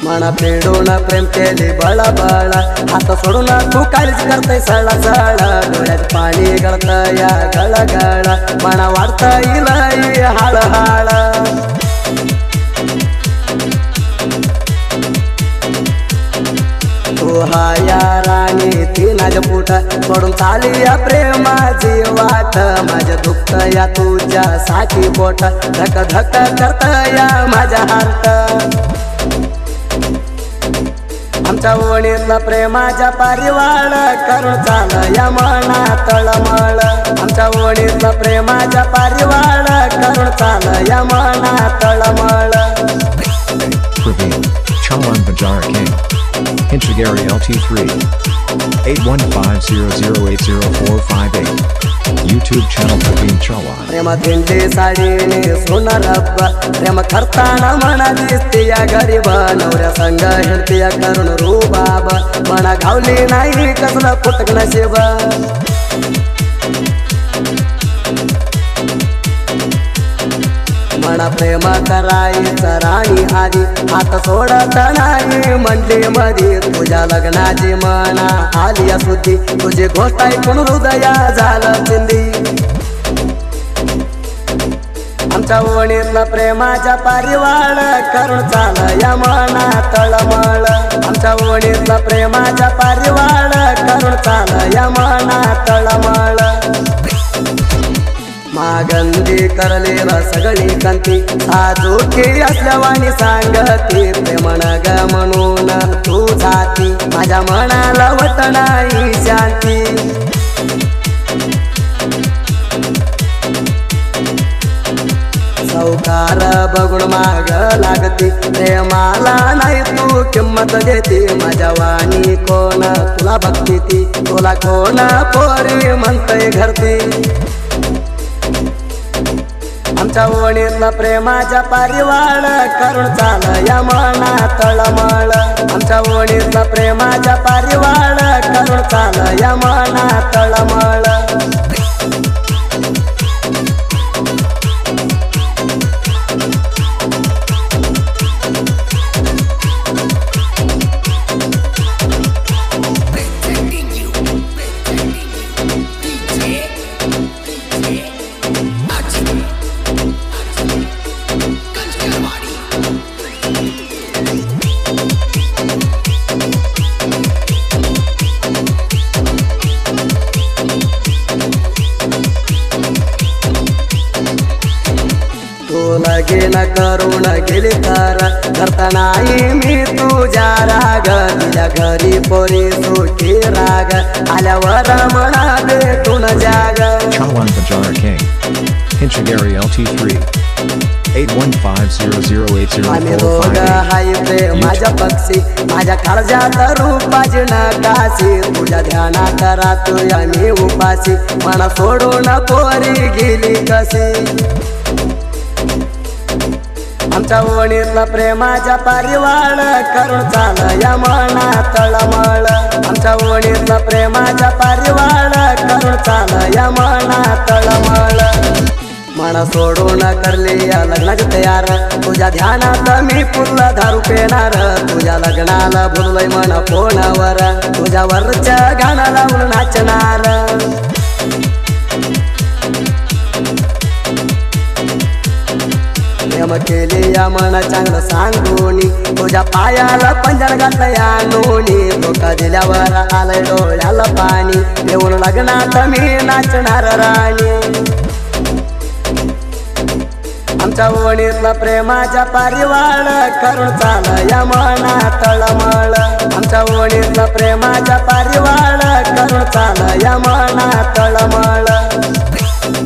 मना पेडून प्रेम केली बळबळ हात सोडून तू काळजी करते सळ सळ डोळ्यात पाणी गळत या गळगळ मना वाढत इलई हाळ हाळ तू हा या राणी तीनाज पुट सोडून चाली या प्रेमाची वाट माझ्या दुःख या तुझ्या साठी बोट धक धक करत या माझ्या हात आमच्या ओणीतला प्रेमाच्या पारिवाळ करून चाल या मना तळमळ आमच्या ओणीतला प्रेमाच्या पारिवाळ करून चाल या मना तळमळ Chawan Bajar King Hinchagari LT3 8150080458 YouTube channel Praveen Chawan प्रेम दिंडी साडीने सोनार रब्बा प्रेम करताना मना दिसते या गरीब नवऱ्या संग हिंडते या करून रुबाब मना घावली नाही कसलं फुटक नशीब मना प्रेम करायचं राणी आधी हात सोडत नाही मंडली मध्ये तुझ्या लग्नाची मना आली या सुद्धी तुझी गोष्ट ऐकून हृदया झालं चिंदी आमच्या ओणीतला प्रेमाच्या पारिवाळ करून चाल या मना तळमळ आमच्या ओणीतला प्रेमाच्या पारिवाळ करून चाल या मना तळमळ मागंदी करलेला सगळी कंती साजूकी असल्यावानी सांगती प्रेमण ग म्हणून तू जाती माझ्या मनाला वट नाही शांती सौकार बघून माग लागती प्रेमाला नाही तू किंमत देती माझ्या वाणी कोण तुला बघती ती तुला कोण पोरी म्हणतय घरती आमच्या ओणीतला प्रेमाच्या पारिवाळ करून चाल या मना तळमळ आमच्या ओणीतला प्रेमाच्या पारिवाळ करून चाल या मना तळमळ लगीन करून गेली तर करता नाही मी तुझ्या राग तुझ्या घरी पोरी सुखी राग आल्यावर म्हणा भेटून जाग Chawan Bajar King Hinchagari LT3 8150080458 आम्ही रोग हाय प्रेम माझ्या पक्षी माझ्या काळजात रूपाची नकाशी तुझ्या ध्यानात राहतोय आम्ही उपाशी मना सोडून पोरी गेली कशी आमच्या ओणीतला प्रेमाच्या पारिवाळ करून चाल या मना तळमळ आमच्या ओणीतला प्रेमाच्या पारिवाळ करून चाल या मना तळमळ मना सोडून करली या लग्नाची तयार तुझ्या ध्यानात मी पुरला दारू पेणार तुझ्या लग्नाला बोललोय मना फोनवर तुझ्या वरच्या गाणं लावून नाचणार प्रेम केली या मना चांगलं सांगूनी तुझ्या पायाला पंजर घातलं या नोनी धोका दिल्यावर आलंय डोळ्याला पाणी येऊन लग्नात मी नाचणार राणी आमच्या ओणीतला प्रेमाच्या पारिवाळ करून चाल या मना तळमळ आमच्या ओणीतला प्रेमाच्या पारिवाळ करून चाल या मना तळमळ